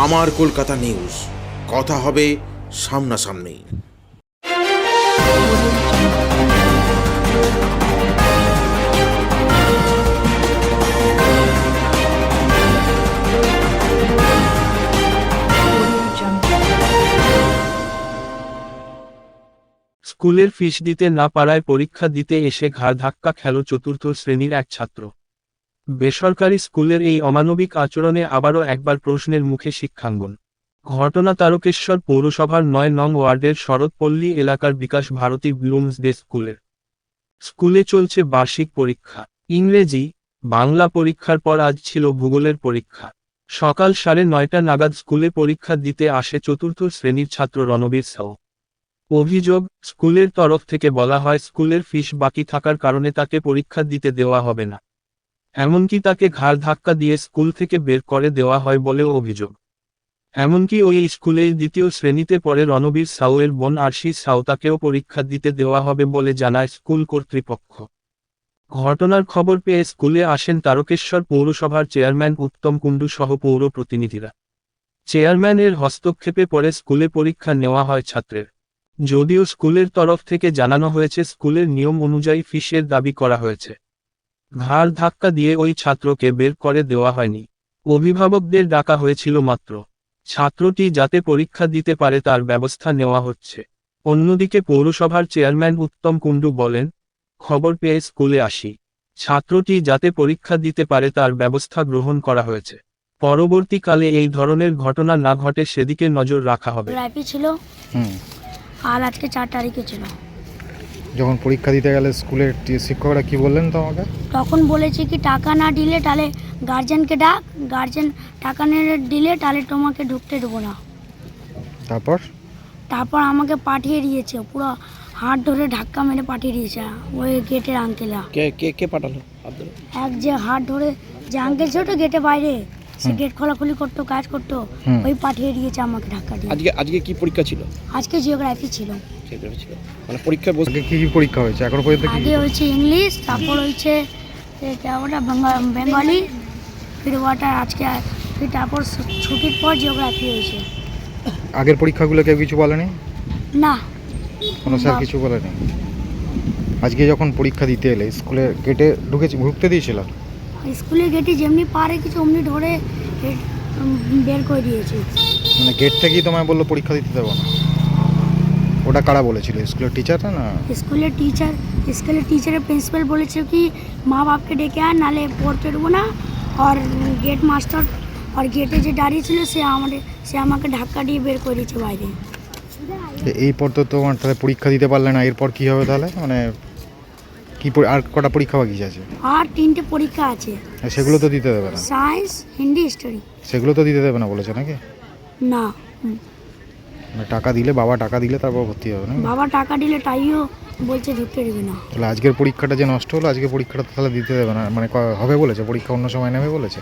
আমার কলকাতা নিউজ, কথা হবে সামনাসামনি। স্কুলের ফিস দিতে না পারায় পরীক্ষা দিতে এসে ঘাড় ধাক্কা খেল চতুর্থ শ্রেণীর এক ছাত্র। বেসরকারি স্কুলের এই অমানবিক আচরণে আবারও একবার প্রশ্নের মুখে শিক্ষাঙ্গন। ঘটনা তারকেশ্বর পৌরসভার ৯ নং ওয়ার্ডের শরৎপল্লী এলাকার বিকাশ ভারতী ব্লুমসডে স্কুলের। স্কুলে চলছে বার্ষিক পরীক্ষা। ইংরেজি, বাংলা পরীক্ষার পর আজ ছিল ভূগোলের পরীক্ষা। সকাল 9:30 নাগাদ স্কুলে পরীক্ষা দিতে আসে চতুর্থ শ্রেণীর ছাত্র রণবীর সাউ। অভিযোগ, স্কুলের তরফ থেকে বলা হয় স্কুলের ফিস বাকি থাকার কারণে তাকে পরীক্ষা দিতে দেওয়া হবে না। এমনকি তাকে ঘাড় ধাক্কা দিয়ে স্কুল থেকে বের করে দেওয়া হয় বলেও অভিযোগ। এমনকি ওই স্কুলেই দ্বিতীয় শ্রেণীতে পড়ে রণবীর সাউয়ের বোন আরশি সাউ, তাকেও পরীক্ষা দিতে দেওয়া হবে বলে জানায় স্কুল কর্তৃপক্ষ। ঘটনার খবর পেয়ে স্কুলে আসেন তারকেশ্বর পৌরসভার চেয়ারম্যান উত্তম কুণ্ডু সহ পৌর প্রতিনিধিরা। চেয়ারম্যানের হস্তক্ষেপে পরে স্কুলে পরীক্ষা নেওয়া হয় ছাত্রের। যদিও স্কুলের তরফ থেকে জানানো হয়েছে স্কুলের নিয়ম অনুযায়ী ফিসের দাবি করা হয়েছে। ঘাড় ধাক্কা দিয়ে ওই ছাত্রকে বের করে দেওয়া হয়নি। অভিভাবকদের ডাকা হয়েছিল মাত্র। ছাত্রটি যাতে পরীক্ষা দিতে পারে তার ব্যবস্থা নেওয়া হচ্ছে। অন্যদিকে পৌরসভার চেয়ারম্যান উত্তম কুণ্ডু বলেন, খবর পেয়ে স্কুলে আসি। ছাত্রটি যাতে পরীক্ষা দিতে পারে তার ব্যবস্থা গ্রহণ করা হয়েছে। পরবর্তীকালে এই ধরনের ঘটনা না ঘটে সেদিকে নজর রাখা হবে। ছিল আর আজকে 4 তারিখে ছিল। যখন পরীক্ষা দিতে গেলে স্কুলের শিক্ষকরা কি বললেন তোমাকে? তখন বলেছে কি টাকা না দিলে তাহলে গার্জেনকে ডাক, গার্জেন টাকা না দিলে তাহলে তোমাকে ঢুকতে দেবো না। তারপর আমাকে পাঠিয়ে দিয়েছে, পুরো হাত ধরে ধাক্কা মেরে পাঠিয়ে দিয়েছে ওই গেটের আঙ্কেলা। কে পাঠালো? এক যে হাত ধরে যে আঙ্কেল ছিল তো গেটে বাইরে, সে গেট খোলাখুলি করতো, কাজ করতো, ওই পাঠিয়ে দিয়েছে আমাকে ধাক্কা দিয়ে। আজকে কি পরীক্ষা ছিল? আজকে জিওগ্রাফি ছিল। মানে পরীক্ষা কি কি পরীক্ষা হয়েছে এখন পর্যন্ত? আগে হয়েছে ইংলিশ, তারপর হয়েছে বেঙ্গলি, ফির ওয়াটার আজকে, ফির তারপর ছুটির পর জিওগ্রাফি হয়েছে। আগের পরীক্ষাগুলো কেউ কিছু বলেনি? না, কোনো স্যার কিছু বলেনি? আজকে যখন পরীক্ষা দিতে এলে স্কুলের গেটে ঢুকতে দিয়েছিল? স্কুলের গেটে যেমনি পারে কিছু অমনি ধরে বের করে দিয়েছে। মানে গেট থেকেই তোমায় বললো পরীক্ষা দিতে দেবো না? ওটা কারা বলেছিল? স্কুলের টিচাররা? না স্কুলের টিচারের প্রিন্সিপাল বলেছে কি মা বাপকে ডেকে আন, নালে পড়তে দেবো না। আর গেট মাস্টার আর গেটে যে দাঁড়িয়ে ছিল সে আমাকে ধাক্কা দিয়ে বের করে দিয়েছে বাইরে। এরপর তো তোমার তাহলে পরীক্ষা দিতে পারলে না, এরপর কি হবে তাহলে? মানে কি আর কটা পরীক্ষা বাকি আছে? আর 3টে পরীক্ষা আছে। সেগুলো তো দিতে দেবে না? Science, Hindi, history. সেগুলো তো দিতে দেবে না বলেছে নাকি? না, টাকা দিলে, বাবা টাকা দিলে তারপর ভর্তি হবে না? বাবা টাকা দিলে তাইও বলছে ঢুকতে দেবে না। তাহলে আজকের পরীক্ষাটা যে নষ্ট হলো, আজকের পরীক্ষাটা তাহলে দিতে দেবে না? মানে হবে বলেছে পরীক্ষা অন্য সময় নেবে বলেছে?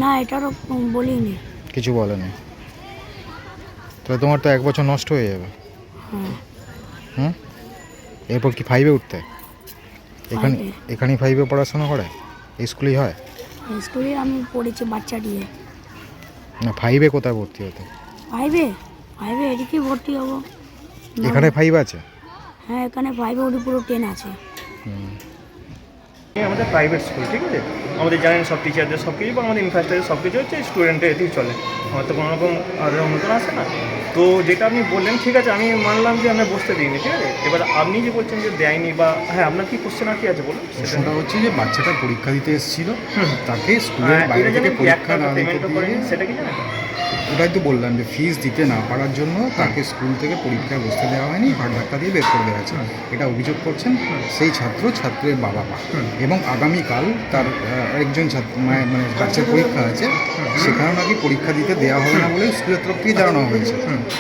না, এটারও বলিনি। কিছু বলেনি? তাহলে তোমার তো 1 বছর নষ্ট হয়ে যাবে। এরপর কি 5-এ উঠতে? এখানেই 5-এ পড়াশোনা করে? এই স্কুলেই হয়? স্কুলে আমি পড়েছি বাচ্চা দিয়ে। না, 5-এ কোথায় ভর্তি হতে? 5-এ এদিকে ভর্তি হবো। এখানে 5 আছে? হ্যাঁ, এখানে 5-এ ওর পুরো 10 আছে। আমাদের প্রাইভেট স্কুল, ঠিক আছে, আমাদের জানেন সব টিচারদের সব কিছু, আমাদের ইনফ্রাস্ট্রাকচার সব কিছু হচ্ছে স্টুডেন্টের এতেই চলে, আমার তো কোনো রকম অনুদান আসে না। তো যেটা আপনি বললেন ঠিক আছে, আমি মানলাম যে আমরা বসতে দিইনি, ঠিক আছে। এবার আপনি যে বলছেন যে দেয়নি বা হ্যাঁ, আপনার কি কোশ্চেন আর কি আছে বলুন? সেটা হচ্ছে যে বাচ্চাটা পরীক্ষা দিতে এসেছিল, তাকে স্কুলের বাইরে থেকে পরীক্ষা না দিতে দিয়ে, সেটা কি জানেন? ওটাই তো বললাম যে ফিস দিতে না পারার জন্য তাকে স্কুল থেকে পরীক্ষায় বসতে দেওয়া হয়নি, হাড় ধাক্কা দিয়ে বের করে দেওয়া হয়েছে। এটা অভিযোগ করছেন সেই ছাত্রের বাবা মা। এবং আগামীকাল তার একজন মানে বাচ্চার পরীক্ষা আছে, সেখানেও নাকি পরীক্ষা দিতে দেওয়া হবে না বলে স্কুলের তরফ থেকে জানানো হয়েছে।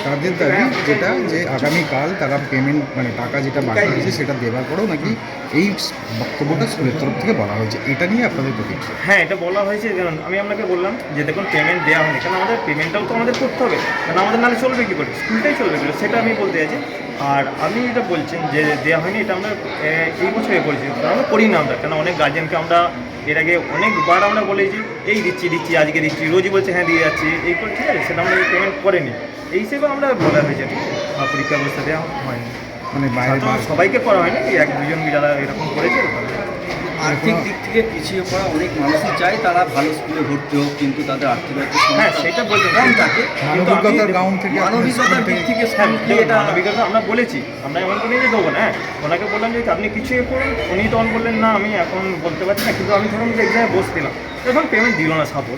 তাদের দাবি যেটা যে আগামীকাল তারা পেমেন্ট মানে টাকা যেটা বাকি হয়েছে সেটা দেওয়ার পরেও নাকি এই বক্তব্যটা স্কুলের তরফ থেকে বলা হয়েছে। এটা নিয়ে আপনাদের প্রতিক্রিয়া? হ্যাঁ, এটা বলা হয়েছে। কারণ আমি আপনাকে বললাম যে দেখুন পেমেন্ট দেওয়া হয়নি, কারণ আমাদের পেমেন্টটাও তো আমাদের করতে হবে, কারণ আমাদের নাহলে চলবে কী করে, স্কুলটাই চলবে কী করে, সেটা আমি বলতে চাইছি। আর আপনি যেটা বলছেন যে দেওয়া হয়নি, এটা আমরা এই বছরে করেছি, কারণ আমরা করি না আমরা, কেন অনেক গার্জেনকে আমরা এর আগে অনেকবার আমরা বলেছি এই দিচ্ছি আজকে দিচ্ছি, রোজই বলছে হ্যাঁ দিয়ে যাচ্ছি এই করে, ঠিক আছে, সেটা আমরা পেমেন্ট করেনি, এই হিসেবে আমরা বলা হয়েছে, ঠিক আছে, আর পরীক্ষা ব্যবস্থা দেওয়া হয়নি, মানে বাইরে ছাত্র সবাইকে করা হয়নি, এই এক দুজন যারা এরকম করেছে। আর্থিক দিক থেকে পিছিয়ে পড়া অনেক মানুষই চায় তারা ভালো স্কুলে ভর্তি হোক, কিন্তু তাদের আর্থিক হ্যাঁ সেটা বলতে কম থাকে। কিন্তু আমি মানবিকতার গ্রাউন্ড থেকে আপনার মানবিকতার স্কুল দিক থেকে থেকে হ্যাঁ, স্কুলকে এটা মানবিকতা আমরা বলেছি, আমরা এমন করে যে দেবো না, হ্যাঁ ওনাকে বললাম যে আপনি কিছু এ করুন, উনি তখন বললেন না আমি এখন বলতে পারছি না, কিন্তু আমি ধরুন যে এক্সামে বসছিলাম এখন পেমেন্ট দিল না সাপোজ,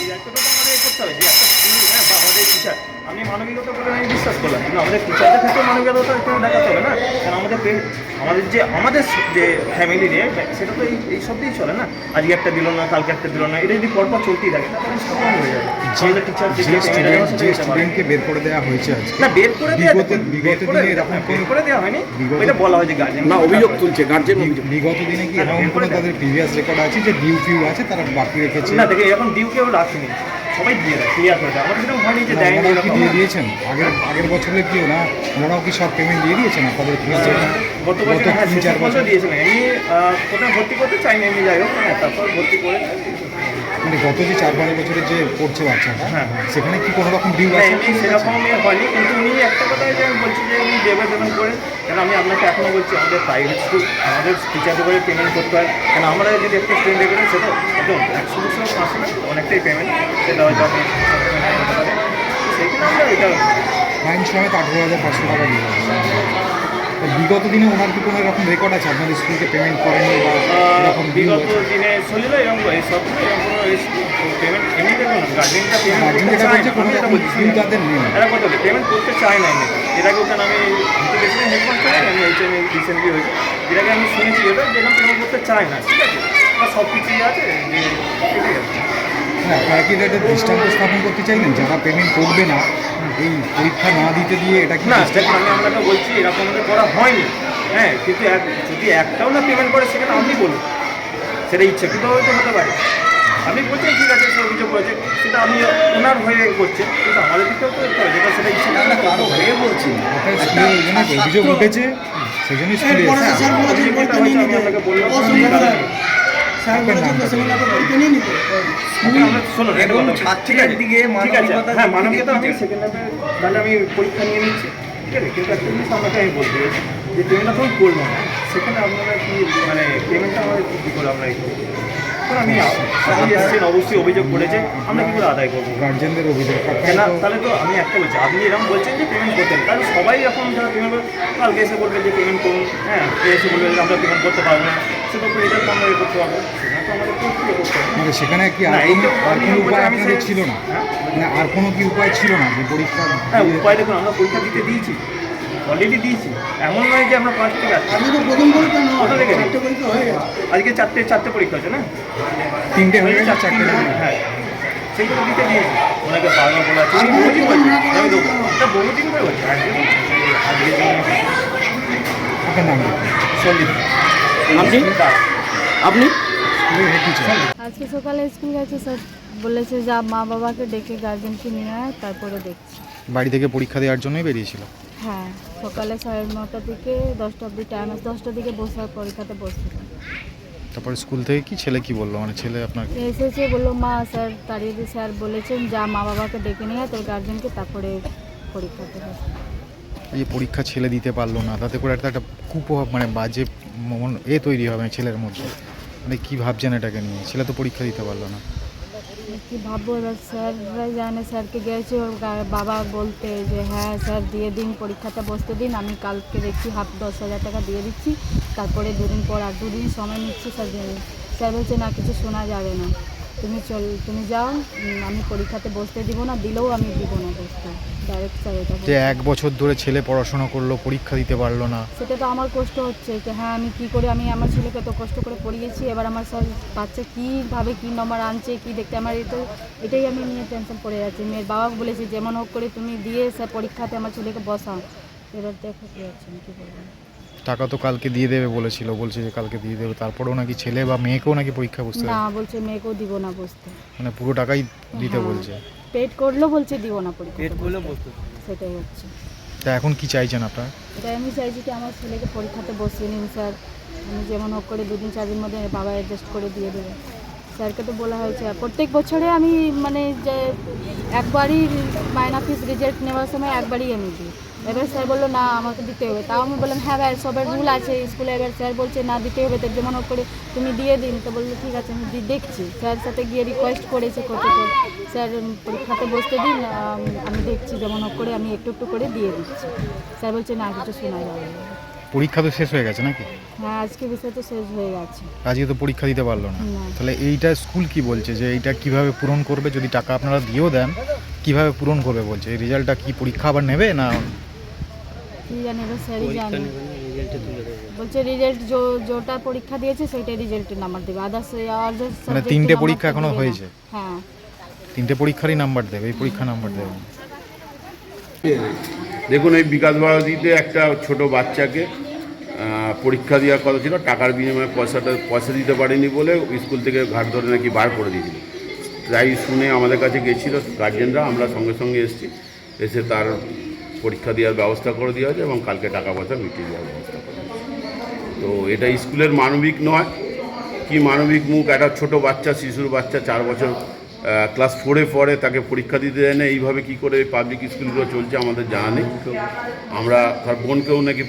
এই দায়িত্বটা তো আমাদের করতে হবে যে একটা স্কুল, হ্যাঁ বা আমাদের টিচার, আমি মানবিকতা বলে আমি বিশ্বাস করলাম, কিন্তু আমাদের টিচারদের ক্ষেত্রে মানবিকতা এখানে দেখাতে হবে না, কারণ আমাদের যে ফ্যামিলি নিয়ে সেটা তো এই সব দিয়েই চলে না, আজকে একটা দিল না কালকে একটা দিল না, এটা যদি পরপর চলতেই থাকে তাহলে সফল হয়ে যাবে। আমাদের টিচার যে স্টুডেন্টকে বের করে দেওয়া হয়েছে আজকে, না বের করে দেওয়া বিগত দিনে এরকম বের করে দেওয়া হয়নি, বিগত- এটা বলা হয় যে গার্জেন না অভিযোগ তুলছে গার্জেন অভিযোগ। বিগত দিনে কি হ্যাঁ, এরকম বের করে কোনো তাদের প্রিভিয়াস রেকর্ড আছে যে ডিউ ফিউ আছে তারা বাকি রেখেছে? না দেখে এরকম ডিউ কেউ রাখেনি, সবাই দিয়ে দেয় ক্লিয়ার করে দেয়, আমাদের সেরকম হয়নি যে দেয়নি ওনারাও কি এরকম। দিয়ে দিয়েছেন আগের বছরে কি ওনারাও কি সব পেমেন্ট দিয়ে দিয়েছেন আপনাদের গত বছর হ্যাঁ 3-4 শেষ বছর বছর দিয়েছিলেন, এমনি কোথাও ভর্তি করতে চাইনি, এমনি যাই হোক, হ্যাঁ তারপর ভর্তি করে মানে গত যে 4-5 বছরে যে পড়ছে বাচ্চাটা হ্যাঁ। সেখানে কি কোনো রকম ডিউ না আছে? এমনি সেরকম হয়নি, কিন্তু উনি একটা কথাই যে আমি বলছি যে উনি দেবেন করে, কেন আমি আপনাকে এখনও বলছি আমাদের প্রাইভেট স্কুল আমাদের টিচারদের করে পেমেন্ট করতে হয়, কেন আমরা যদি একটা স্টুডেন্ট দেখবেন সেটা একদম 100% আসে না, অনেকটাই পেমেন্ট, সেটা হয়তো আপনি সেইখানে আমরা এটা ফাইন সমেত 18,500 টাকা দিয়ে বিগত দিনে ওনার কি কোনো এরকম রেকর্ড আছে আপনাদের স্কুলকে পেমেন্ট করেনি বা এরকম ডিউ বিগত দিনে চলিল এরকম সব এরকম কোনো পেমেন্ট এমনি দেখুন গার্জেনটা পেমেন্ট করতে চায় না, কোনো আমি এটা রকম বলছি ডিউ তাদের নেই? এরা কত পেমেন্ট করতে চায় না এমনি, এর আগে ওখানে আমি হতে বেশি হেডমাস্টার আমি এইচএমএ রিসেন্টলি হয়েছে, এর আগে আমি শুনেছি এটা যে এরকম পেমেন্ট করতে চায় না, ঠিক আছে, বা সব কিছুই আছে যে এটাই আছে। হ্যাঁ একই রেটের দৃষ্টান্ত স্থাপন করতে চাইলেন যারা পেমেন্ট করবে না এই পরীক্ষা না দিতে দিয়ে এটা কি না দেখুন আমি আপনাকে বলছি এরকম আমাদের করা হয়নি, হ্যাঁ কিন্তু যদি একটাও না পেমেন্ট করে সেখানে আপনি বলুন, সেটা ইচ্ছাকৃত হয়তো হতে পারে, আপনি বলছেন ঠিক আছে সে অভিযোগ করেছে সেটা আমি ওনার হয়ে করছে, কিন্তু আমাদের দিকেও তো করতে হবে যেটা সেটা ইচ্ছা আমরা কারো হয়ে বলছি না। আপনার স্কুলে ওই জন্য অভিযোগ উঠেছে সেই জন্যই স্কুলে এসেছে। অভিযোগটা হয়তো আমি আপনাকে বললাম আপনার নামটা বলুন। আমরা শুনুন একটা এবং কথা বলি। ছাত্রীদের দিকে ঠিক আছে মানবিকতার হ্যাঁ দিক মানবিকতা থেকে আমি সেকেন্ড হাফে তাহলে আমি পরীক্ষা নিয়ে নিচ্ছি, ঠিক আছে, কিন্তু একটা জিনিস আপনাকে আমি বলতে চাই যে পেমেন্ট এখন করবো না, সেখানে আপনারা কি মানে পেমেন্টটা আমাদের কী করে আমরা এই করবো, কারণ আমি আপনি এসেছেন অবশ্যই অভিযোগ করেছে, আমরা কী করে আদায় করবো? গার্জেনদের অভিযোগ কেন আপনারা তো তাহলে তো আমি একটা বলছি আপনি এরকম বলছেন যে পেমেন্ট করতেন, কারণ সবাই এখন যারা পেমেন্ট কালকে এসে বলবে যে পেমেন্ট করুন, হ্যাঁ এসে বলবে যে আমরা পেমেন্ট করতে পারবো না, সেটা তো এটা তো আমরা ইয়ে করতে পারবো, সেখানে তো আমাদের করতে হবে। মানে সেখানে কি না, আর এইটা কোনো উপায় আমি আপনাদের সেই- ছিল না? হ্যাঁ? মানে আর কোনো কি উপায় ছিল না যে পরীক্ষা হ্যাঁ দিয়ে- উপায় দেখুন আমরা পরীক্ষা দিতে দিয়েছি, অলরেডি দিয়েছি, এমন নয় যে আমরা পাস থেকে আসছি, আমি তো প্রথম পরীক্ষা নয়, কোথা থেকে? চারটে পরীক্ষা হয়ে গেছে। আজকে চারটে পরীক্ষা আছে না, 3টে হয়ে গেছে 4টে হ্যাঁ সেইগুলো দিতে দিয়েছি, ওনাকে বারবার বলা আছে উনি বহুদিন বলছে আমি দেবো, এটা বহুদিন করে বলছে আজকে আপনার নাম লিখুন। সন্দীপ আপনি আপনি স্কুলের হেড টিচার। আজকে সকালে স্কুল গেছে স্যার বলেছে যা মা বাবাকে ডেকে গার্জেনকে নিয়ে আয় তারপরে দেখছি। বাড়ি থেকে পরীক্ষা দেওয়ার জন্যই বেরিয়েছিল। হ্যাঁ সকালে 9:30 থেকে 10টা অবধি টাইম আছে, 10টার দিকে বসে পরীক্ষাতে বসছিল। তারপরে স্কুল থেকে কি ছেলে কি বললো মানে ছেলে আপনার এসেছে বললো মা স্যার তাড়িয়ে দিয়ে স্যার বলেছেন যা মা বাবাকে ডেকে নিয়ে আয় তোর গার্জেনকে তারপরে পরীক্ষাতে বসে। এই যে পরীক্ষা ছেলে দিতে পারলো না তাতে করে একটা কুপ্রভাব মানে বাজে তৈরি হবে ছেলের মধ্যে, মানে কী ভাবছেন এটাকে নিয়ে? ছেলে তো পরীক্ষা দিতে পারলো না। কি ভাববো এবার স্যাররাই জানে, স্যারকে গেছে ওর বাবা বলতে যে হ্যাঁ স্যার দিয়ে দিন পরীক্ষাটা বসতে দিন, আমি কালকে দেখছি 10,000 টাকা দিয়ে দিচ্ছি, তারপরে দুদিন পর আর 2 দিন সময় নিচ্ছি স্যার দিয়ে দিন। স্যার বলছে না কিছু শোনা যাবে না, তুমি যাও, আমি পরীক্ষাতে বসতে দিব না, দিলেও আমি দিব না বসতে, ডাইরেক্ট স্যার এটা যে বলছে। 1 বছর ধরে ছেলে পড়াশোনা করলো পরীক্ষা দিতে পারলো না, সেটা তো আমার কষ্ট হচ্ছে যে হ্যাঁ আমি কী করে, আমি আমার ছেলেকে তো কষ্ট করে পড়িয়েছি, এবার আমার স্যার বাচ্চা কীভাবে কী নম্বর আনছে কী দেখতে, আমার এটাই আমি নিয়ে টেনশন পড়ে যাচ্ছি। মেয়ের বাবা বলেছি যেমন হোক করে তুমি দিয়ে স্যার পরীক্ষাতে আমার ছেলেকে বসাও, এবার দেখো কী হচ্ছে কী বলবো। টাকা তো কালকে দিয়ে দেবে বলেছিল, বলছে যে কালকে দিয়ে দেবে, তারপরেও নাকি ছেলে বা মেয়েকেও নাকি পরীক্ষা বসতে না হবে, বলছে মেয়েকেও দিব না বসতে, মানে পুরো টাকাই দিতে হ্যাঁ। বলছে। পেট করলেও বলছে দিব না পরীক্ষা, পেট করলেও বসতে সেটাই হচ্ছে। তা এখন কি চাইছেন আপনারা? এটাই আমি চাইছি কি আমার ছেলেকে পরীক্ষাতে বসিয়ে নিন স্যার, আমি যেমন হোক করে 2-4 দিন মধ্যে বাবা অ্যাডজাস্ট করে দিয়ে দেবে। স্যারকে তো বলা হয়েছে প্রত্যেক বছরে আমি মানে যে একবারই মাইনা ফিস রেজাল্ট নেওয়ার সময় একবারই আমি দিই। এবার স্যার বললো না আমাকে দিতে হবে, তাও আমি বললাম হ্যাঁ ভাই সবার রুল আছে স্কুলে। এবার স্যার বলছে না দিতে হবে, তো যেমন হোক করে তুমি দিয়ে দিন। তো বললো ঠিক আছে আমি দেখছি। স্যার সাথে গিয়ে রিকোয়েস্ট করেছে কত করে, স্যার পরীক্ষাতে বসতে দিন, আমি দেখছি যেমন হোক করে আমি একটু একটু করে দিয়ে দিচ্ছি। স্যার বলছে না কিছু শোনা যাবে না। পরীক্ষা তো শেষ হয়ে গেছে নাকি? হ্যাঁ আজকে বিষয় তো শেষ হয়ে গেছে। আজকে তো পরীক্ষা দিতে পারলো না, না। তাহলে এইটা স্কুল কি বলছে যে এইটা কিভাবে পূরণ করবে? যদি টাকা আপনারা দিয়েও দেন কিভাবে পূরণ করবে বলছে? এই রেজাল্টটা কি পরীক্ষা আবার নেবে না? কি জানি এবার স্যারই জানে। বলছে রেজাল্ট যেটা পরীক্ষা দিয়েছে সেইটাই রেজাল্টের নাম্বার দেবে, আদার্স মানে 3টে পরীক্ষা এখনো হয়েছে, হ্যাঁ 3টে পরীক্ষারই নাম্বার দেবে, এই পরীক্ষা নাম্বার দেবে না। দেখুন, এই বিকাশ ভারতীতে একটা ছোট বাচ্চাকে পরীক্ষা দেওয়ার কথা ছিল, টাকার বিনিময়ে পয়সা দিতে পারেনি বলে স্কুল থেকে ঘাট ধরে নাকি বার করে দিয়েছিল। তাই শুনে আমাদের কাছে গেছিলো গার্জেনরা, আমরা সঙ্গে সঙ্গে এসেছি, এসে তার পরীক্ষা দেওয়ার ব্যবস্থা করে দেওয়া হয়েছে এবং কালকে টাকা পয়সা মিটিয়ে দেওয়ার ব্যবস্থা করা হয়েছে। তো এটা স্কুলের মানবিক নয়, কি মানবিক মুখ, একটা ছোট বাচ্চা, শিশুর বাচ্চা 4 বছর ক্লাস 4-এ পড়ে, তাকে পরীক্ষা দিতে দেয় না। এইভাবে কী করে পাবলিক স্কুলগুলো চলছে আমাদের জানা নেই। আমরা তার বোনকেও নাকি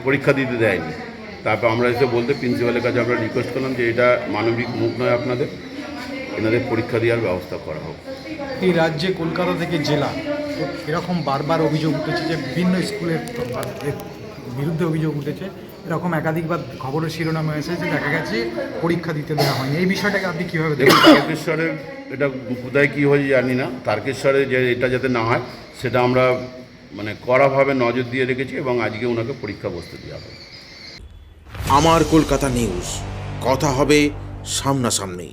পরীক্ষা দিতে দেয়নি। তারপর আমরা এসে বলতে প্রিন্সিপালের কাছে আমরা রিকোয়েস্ট করলাম যে এটা মানবিক মুখ নয়, আপনাদের এনাদের পরীক্ষা দেওয়ার ব্যবস্থা করা হোক। এই রাজ্যে কলকাতা থেকে জেলা এরকম বারবার অভিযোগ উঠেছে যে বিভিন্ন স্কুলের বিরুদ্ধে অভিযোগ উঠেছে, এরকম একাধিকবার খবরের শিরোনামে এসেছে, দেখা গেছে পরীক্ষা দিতে দেওয়া হয়নি। এই বিষয়টাকে আপনি কীভাবে দেখুন, তারকেশ্বরের এটা কোথায় কী হয়েছে জানি না, তারকেশ্বরে যে এটা যাতে না হয় সেটা আমরা মানে কড়াভাবে নজর দিয়ে রেখেছি এবং আজকে ওনাকে পরীক্ষা বসতে দেওয়া হবে। আমার কলকাতা নিউজ, কথা হবে সামনাসামনি।